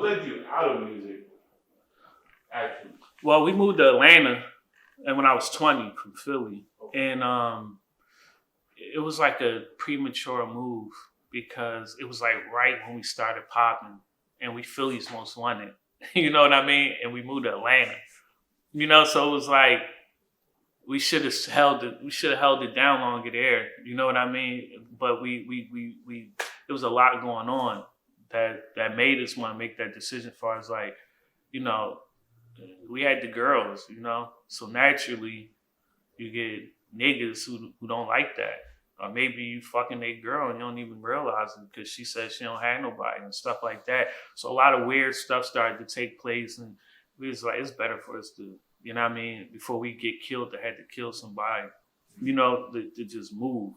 what led you out of music, actually? Well, we moved to Atlanta, and when I was 20 from Philly, and it was like a premature move because it was like right when we started popping, and we Philly's most wanted. You know what I mean? And we moved to Atlanta. You know, so it was like we should have held it. We should have held it down longer there. You know what I mean? But we there was a lot going on that made us want to make that decision. Far as like, you know, we had the girls. You know, so naturally you get niggas who don't like that. Or maybe you fucking a girl and you don't even realize it because she says she don't have nobody and stuff like that. So a lot of weird stuff started to take place, and we was like, it's better for us to, you know what I mean, before we get killed, to had to kill somebody, you know, to just move.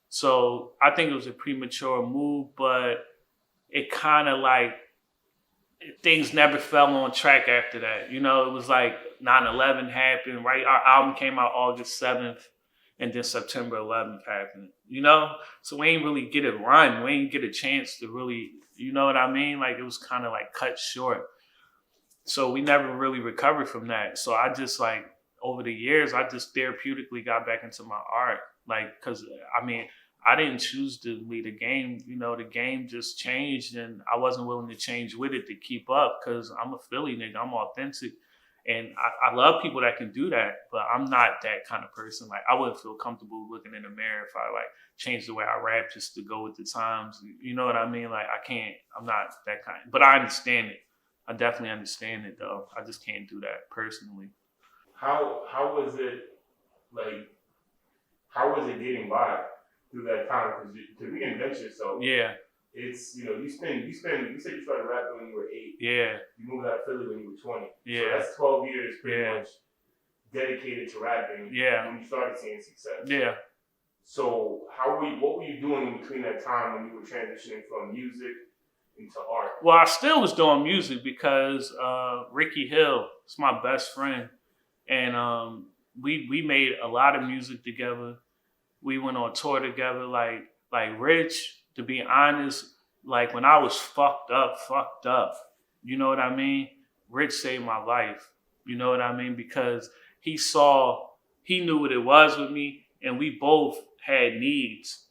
So I think it was a premature move, but it kind of like, things never fell on track after that. You know, it was like 9/11 happened, right? Our album came out August 7th. And then September 11th happened, you know? So we ain't really get a run. We ain't get a chance to really, you know what I mean? Like it was kind of like cut short. So we never really recovered from that. So I just like, over the years, I just therapeutically got back into my art. Like, cause I mean, I didn't choose to lead the game. You know, the game just changed and I wasn't willing to change with it to keep up cause I'm a Philly nigga, I'm authentic. And I love people that can do that, but I'm not that kind of person. Like I wouldn't feel comfortable looking in the mirror if I like changed the way I rap just to go with the times. You know what I mean? Like I can't, I'm not that kind. But I understand it. I definitely understand it though. I just can't do that personally. How was it like? How was it getting by through that time? Because to reinvent yourself, yeah, it's you said you started rapping when you were 8. Yeah. You moved out of Philly when you were 20. Yeah. So that's 12 years pretty much dedicated to rapping. Yeah. When you started seeing success. Yeah. So what were you doing in between that time when you were transitioning from music into art? Well, I still was doing music because Ricky Hil is my best friend. And we made a lot of music together. We went on tour together, like Rich, to be honest, like when I was fucked up, you know what I mean? Rich saved my life, you know what I mean? Because he knew what it was with me, and we both had needs,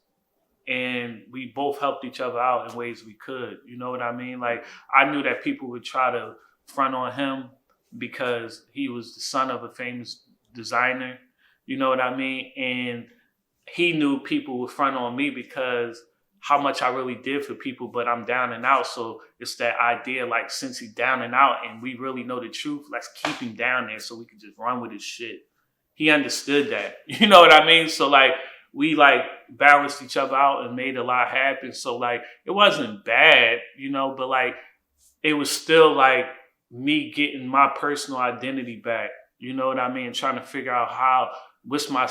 and we both helped each other out in ways we could, you know what I mean? Like, I knew that people would try to front on him because he was the son of a famous designer, you know what I mean? And he knew people would front on me because how much I really did for people, but I'm down and out. So it's that idea, like, since he's down and out and we really know the truth, let's keep him down there so we can just run with his shit. He understood that, you know what I mean? So like, we like balanced each other out and made a lot happen. So like, it wasn't bad, you know, but like, it was still like me getting my personal identity back, you know what I mean? Trying to figure out what's my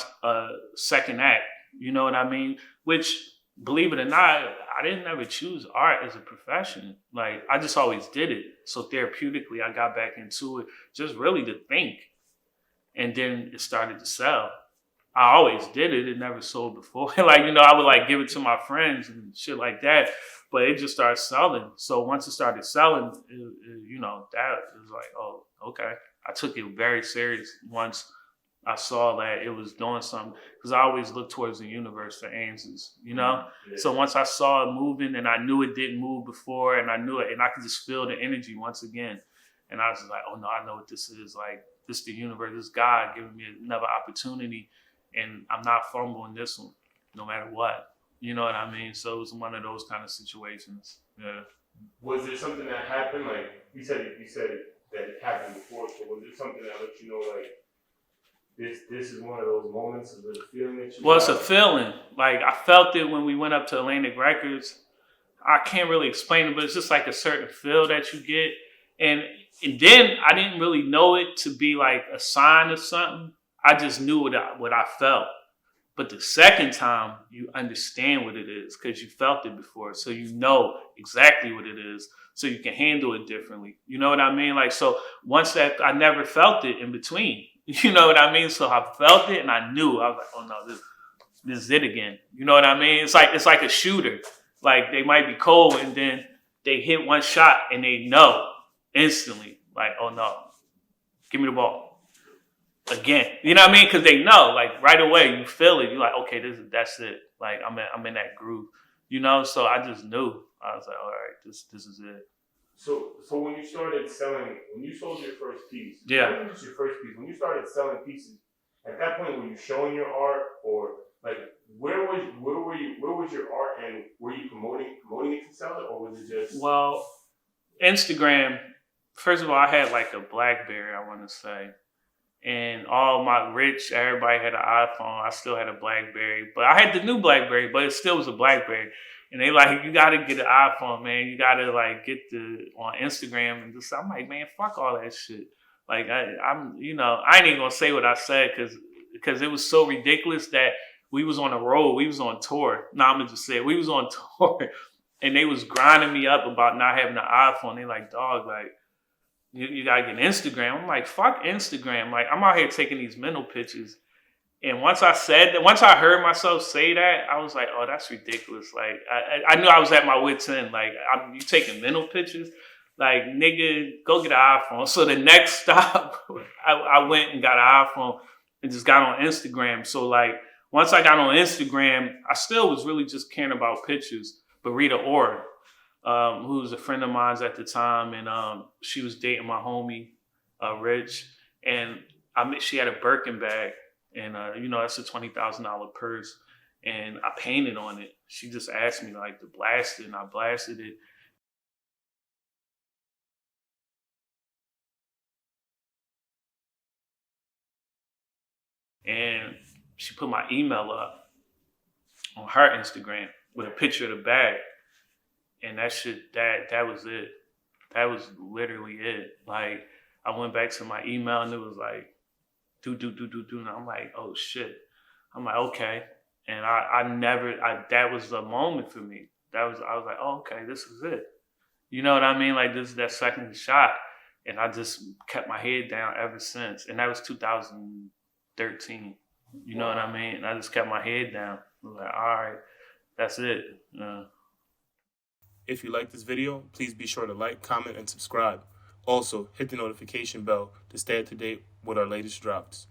second act, you know what I mean? Which, believe it or not, I didn't ever choose art as a profession. Like, I just always did it. So therapeutically, I got back into it just really to think. And then it started to sell. I always did it. It never sold before. Like, you know, I would like give it to my friends and shit like that. But it just started selling. So once it started selling, you know, that was like, oh, okay. I took it very serious once I saw that it was doing something, because I always look towards the universe for answers, you know? Yeah. So once I saw it moving and I knew it didn't move before and I knew it and I could just feel the energy once again. And I was like, oh no, I know what this is. Like, this is the universe, this God giving me another opportunity, and I'm not fumbling this one no matter what. You know what I mean? So it was one of those kind of situations. Yeah. Was there something that happened? Like you said that it happened before, so was there something that let you know, like, this is one of those moments? Is it a feeling that you Well, it's a feeling. Like, I felt it when we went up to Atlantic Records. I can't really explain it, but it's just like a certain feel that you get. And then I didn't really know it to be like a sign of something. I just knew what I felt. But the second time, you understand what it is because you felt it before. So you know exactly what it is. So you can handle it differently. You know what I mean? Like, so once that, I never felt it in between. You know what I mean? So I felt it and I knew. I was like, oh no, this is it again. You know what I mean? It's like a shooter. Like, they might be cold and then they hit one shot and they know instantly, like, oh no, give me the ball again. You know what I mean? Because they know, like right away, you feel it. You're like, okay, that's it. Like I'm in that groove. You know, so I just knew. I was like, all right, this is it. So when you started selling, when you sold your first piece, Yeah. when was your first piece? When you started selling pieces, at that point, were you showing your art, or like where was your art, and were you promoting it to sell it, or was it just? Well, Instagram. First of all, I had like a BlackBerry, I want to say, and all my everybody had an iPhone. I still had a BlackBerry, but I had the new BlackBerry, but it still was a BlackBerry. And they like, you gotta get an iPhone, man. You gotta like get on Instagram and just. I'm like, man, fuck all that shit. Like I'm, you know, I ain't even gonna say what I said because it was so ridiculous that we was on the road, we was on tour. No, I'm gonna just say it. We was on tour, and they was grinding me up about not having an iPhone. They like, dog, like you gotta get Instagram. I'm like, fuck Instagram. Like I'm out here taking these mental pictures. And once I heard myself say that, I was like, oh, that's ridiculous. Like, I knew I was at my wit's end. Like, you taking mental pictures? Like, nigga, go get an iPhone. So the next stop, I went and got an iPhone and just got on Instagram. So, like, once I got on Instagram, I still was really just caring about pictures. But Rita who was a friend of mine at the time, and she was dating my homie, Rich. And she had a Birkin bag. And, you know, that's a $20,000 purse. And I painted on it. She just asked me, like, to blast it. And I blasted it. And she put my email up on her Instagram with a picture of the bag. And that shit, that was it. That was literally it. Like, I went back to my email and it was like, do. And I'm like, oh shit. I'm like, okay. And that was the moment for me. I was like, oh, okay, this is it. You know what I mean? Like this is that second shot. And I just kept my head down ever since. And that was 2013. You know what I mean? And I just kept my head down. I was like, all right, that's it. If you like this video, please be sure to like, comment, and subscribe. Also, hit the notification bell to stay up to date with our latest drops.